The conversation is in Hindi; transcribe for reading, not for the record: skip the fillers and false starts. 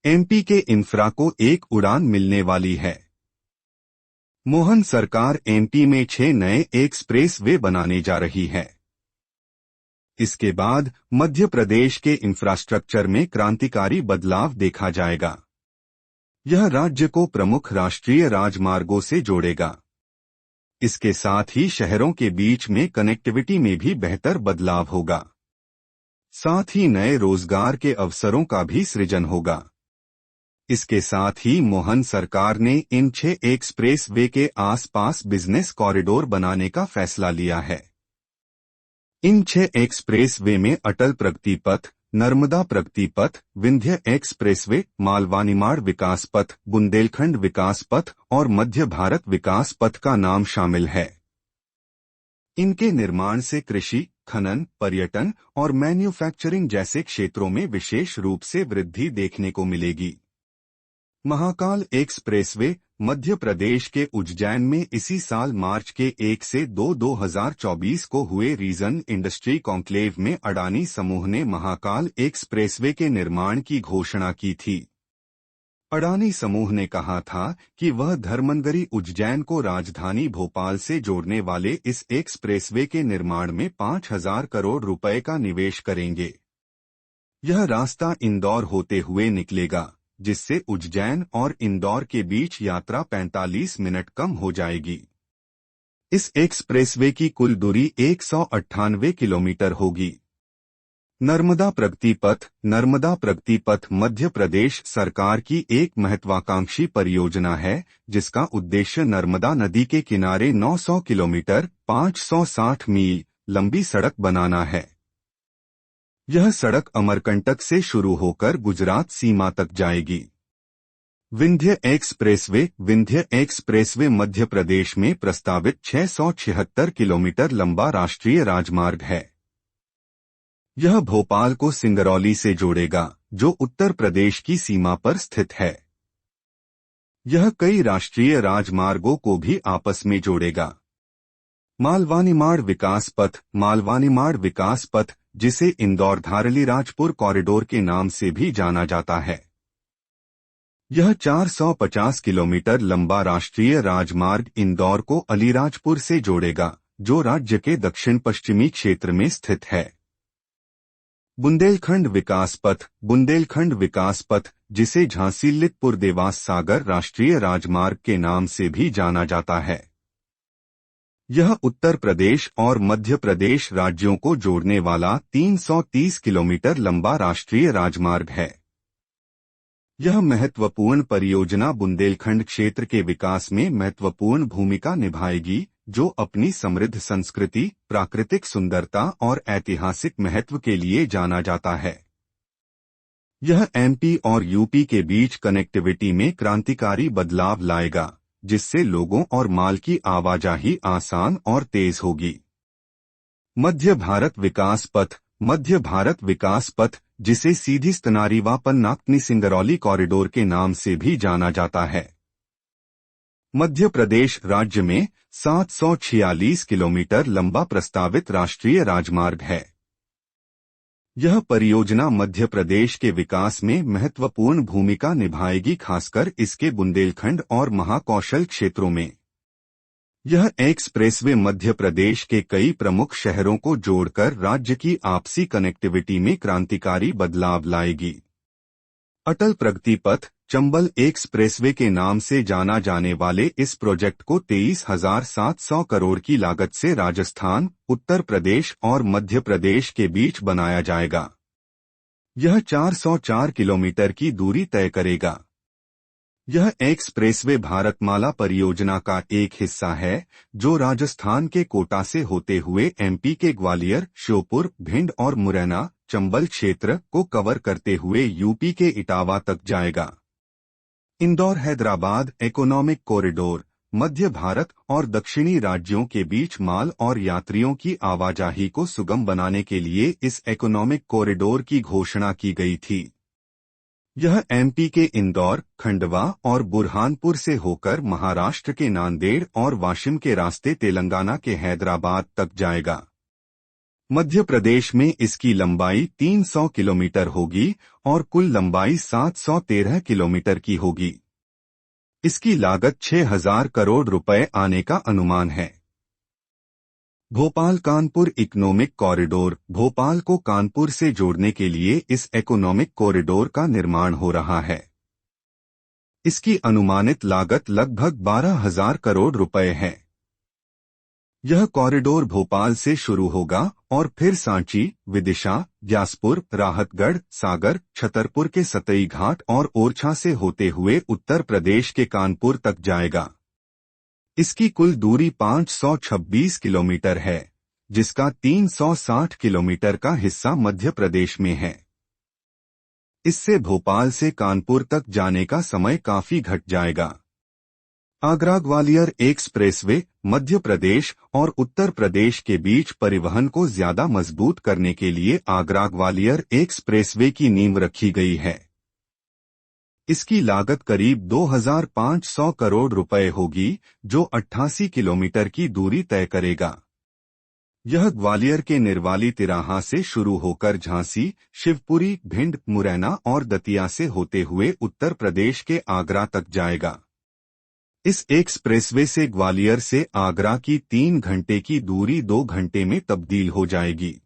एमपी के इंफ्रा को एक उड़ान मिलने वाली है। मोहन सरकार एमपी में 6 नए एक्सप्रेस वे बनाने जा रही है। इसके बाद मध्य प्रदेश के इंफ्रास्ट्रक्चर में क्रांतिकारी बदलाव देखा जाएगा। यह राज्य को प्रमुख राष्ट्रीय राजमार्गों से जोड़ेगा। इसके साथ ही शहरों के बीच में कनेक्टिविटी में भी बेहतर बदलाव होगा। साथ ही नए रोजगार के अवसरों का भी सृजन होगा। इसके साथ ही मोहन सरकार ने इन 6 एक्सप्रेस वे के आसपास बिजनेस कॉरिडोर बनाने का फैसला लिया है। इन 6 एक्सप्रेस वे में अटल प्रगति पथ, नर्मदा प्रगति पथ, विंध्य एक्सप्रेसवे, मालवानिमाड़ विकास पथ, बुंदेलखंड विकास पथ और मध्य भारत विकास पथ का नाम शामिल है। इनके निर्माण से कृषि, खनन, पर्यटन और मैन्युफैक्चरिंग जैसे क्षेत्रों में विशेष रूप से वृद्धि देखने को मिलेगी। महाकाल एक्सप्रेसवे मध्य प्रदेश के उज्जैन में इसी साल मार्च के 1 से 2 2024 को हुए रीजन इंडस्ट्री कॉन्क्लेव में अडानी समूह ने महाकाल एक्सप्रेसवे के निर्माण की घोषणा की थी। अडानी समूह ने कहा था कि वह धर्मनगरी उज्जैन को राजधानी भोपाल से जोड़ने वाले इस एक्सप्रेसवे के निर्माण में 5,000 करोड़ रुपए का निवेश करेंगे। यह रास्ता इंदौर होते हुए निकलेगा, जिससे उज्जैन और इंदौर के बीच यात्रा 45 मिनट कम हो जाएगी। इस एक्सप्रेसवे की कुल दूरी 198 किलोमीटर होगी। नर्मदा प्रगति पथ मध्य प्रदेश सरकार की एक महत्वाकांक्षी परियोजना है, जिसका उद्देश्य नर्मदा नदी के किनारे 900 किलोमीटर 560 मील लंबी सड़क बनाना है। यह सड़क अमरकंटक से शुरू होकर गुजरात सीमा तक जाएगी। विंध्य एक्सप्रेसवे मध्य प्रदेश में प्रस्तावित 676 किलोमीटर लंबा राष्ट्रीय राजमार्ग है। यह भोपाल को सिंगरौली से जोड़ेगा, जो उत्तर प्रदेश की सीमा पर स्थित है। यह कई राष्ट्रीय राजमार्गों को भी आपस में जोड़ेगा। मालवानिमाड़ विकास पथ, जिसे इंदौर धारलीराजपुर कॉरिडोर के नाम से भी जाना जाता है। यह 450 किलोमीटर लंबा राष्ट्रीय राजमार्ग इंदौर को अलीराजपुर से जोड़ेगा, जो राज्य के दक्षिण पश्चिमी क्षेत्र में स्थित है। बुंदेलखंड विकास पथ, जिसे झांसी लितपुर देवास सागर राष्ट्रीय राजमार्ग के नाम से भी जाना जाता है। यह उत्तर प्रदेश और मध्य प्रदेश राज्यों को जोड़ने वाला 330 किलोमीटर लंबा राष्ट्रीय राजमार्ग है। यह महत्वपूर्ण परियोजना बुंदेलखंड क्षेत्र के विकास में महत्वपूर्ण भूमिका निभाएगी, जो अपनी समृद्ध संस्कृति, प्राकृतिक सुंदरता और ऐतिहासिक महत्व के लिए जाना जाता है। यह एमपी और यूपी के बीच कनेक्टिविटी में क्रांतिकारी बदलाव लाएगा, जिससे लोगों और माल की आवाजाही आसान और तेज होगी। मध्य भारत विकास पथ, जिसे सीधी स्तनारीवा पन्नाकनी सिंगरौली कॉरिडोर के नाम से भी जाना जाता है। मध्य प्रदेश राज्य में 746 किलोमीटर लंबा प्रस्तावित राष्ट्रीय राजमार्ग है। यह परियोजना मध्य प्रदेश के विकास में महत्वपूर्ण भूमिका निभाएगी, खासकर इसके बुंदेलखंड और महाकौशल क्षेत्रों में। यह एक्सप्रेसवे मध्य प्रदेश के कई प्रमुख शहरों को जोड़कर राज्य की आपसी कनेक्टिविटी में क्रांतिकारी बदलाव लाएगी। अटल प्रगति पथ चंबल एक्सप्रेसवे के नाम से जाना जाने वाले इस प्रोजेक्ट को 23,700 करोड़ की लागत से राजस्थान, उत्तर प्रदेश और मध्य प्रदेश के बीच बनाया जाएगा। यह 404 किलोमीटर की दूरी तय करेगा। यह एक्सप्रेसवे भारतमाला परियोजना का एक हिस्सा है, जो राजस्थान के कोटा से होते हुए एमपी के ग्वालियर, श्योपुर, भिंड और मुरैना, चंबल क्षेत्र को कवर करते हुए यूपी के इटावा तक जाएगा। इंदौर हैदराबाद इकोनॉमिक कॉरिडोर मध्य भारत और दक्षिणी राज्यों के बीच माल और यात्रियों की आवाजाही को सुगम बनाने के लिए इस इकोनॉमिक कॉरिडोर की घोषणा की गई थी। यह एमपी के इंदौर, खंडवा और बुरहानपुर से होकर महाराष्ट्र के नांदेड़ और वाशिम के रास्ते तेलंगाना के हैदराबाद तक जाएगा। मध्य प्रदेश में इसकी लंबाई 300 किलोमीटर होगी और कुल लंबाई 713 किलोमीटर की होगी। इसकी लागत 6,000 करोड़ रुपए आने का अनुमान है। Bhopal Kanpur economic corridor. भोपाल को कानपुर से जोड़ने के लिए इस इकोनॉमिक कॉरिडोर का निर्माण हो रहा है। इसकी अनुमानित लागत लगभग 12,000 करोड़ रुपए है। यह कॉरिडोर भोपाल से शुरू होगा और फिर सांची, विदिशा, ग्यासपुर, राहतगढ़, सागर, छतरपुर के सतई घाट और ओरछा से होते हुए उत्तर प्रदेश के कानपुर तक जाएगा। इसकी कुल दूरी 526 किलोमीटर है, जिसका 360 किलोमीटर का हिस्सा मध्य प्रदेश में है। इससे भोपाल से कानपुर तक जाने का समय काफी घट जाएगा। आगरा ग्वालियर एक्सप्रेसवे मध्य प्रदेश और उत्तर प्रदेश के बीच परिवहन को ज्यादा मजबूत करने के लिए आगरा ग्वालियर एक्सप्रेसवे की नींव रखी गई है। इसकी लागत करीब 2,500 करोड़ रुपए होगी, जो 88 किलोमीटर की दूरी तय करेगा। यह ग्वालियर के निर्वाली तिराहा से शुरू होकर झांसी, शिवपुरी, भिंड, मुरैना और दतिया से होते हुए उत्तर प्रदेश के आगरा तक जाएगा। इस एक्सप्रेसवे से ग्वालियर से आगरा की 3 घंटे की दूरी 2 घंटे में तब्दील हो जाएगी।